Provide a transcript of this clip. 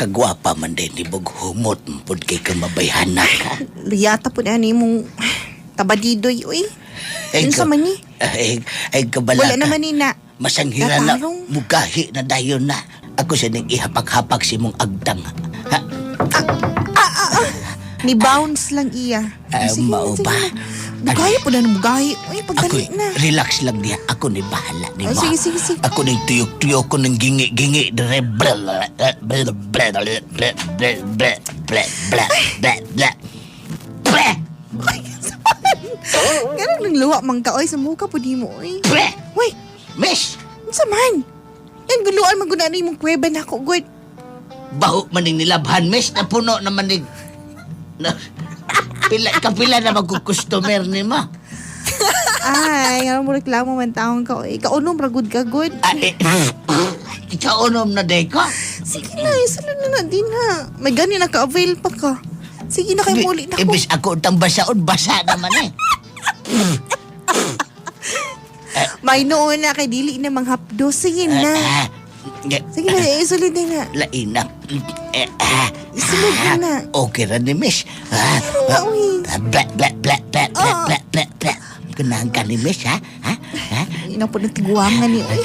kagwapa man din ni Bughumot, pud kay kamabayhana ka. Liyata po na ni mong tabadidoy, uy. Yun sa ka- man ni. ay kabala Wala ka. naman ni na. Masanghira na, Natarong. mugahi na dayon na. Ako siya nang ihapak-hapak si mong agdang. Ha? Ni bounce lang iya. Mao ba? Bugay po na ng bugay. Uy, Ako, pagdali na. relax lang niya. Ako ni bahala ni Oh, Ma. sige, sige, sige. Ako ni tuyok-tuyok ko ng gingi-gingi. Ganun nang luwa mang ka, oy. Sa muka po di mo, oy. Uy, Miss! ano sa man? Yan, guluan maguna na yung kweba na ako, good. Baho man ning nilabhan, miss. Napuno naman ning... Kapila na magkukustomer ni Ma. Ay, ano mo reklamo man taong ka, oy. Kaunom, ragod ka, good. Ikaw unom na day ko. Sige na, isala na din ha. May gani na ka-avail pa ka. Sige na kayo muli na ko. Ibis ako utang basaon, basa naman eh. May noon na kay dili na manghapdo. Sige na. Sige na, isulid na. Lainap. Isulid na. Okay ra ni miss. nga, uy. Blat, blat, blat, blat, blat, blat, blat, blat. Ganahan ka ni miss, ha? Ha? Ina po nagtiguangan ni, oy.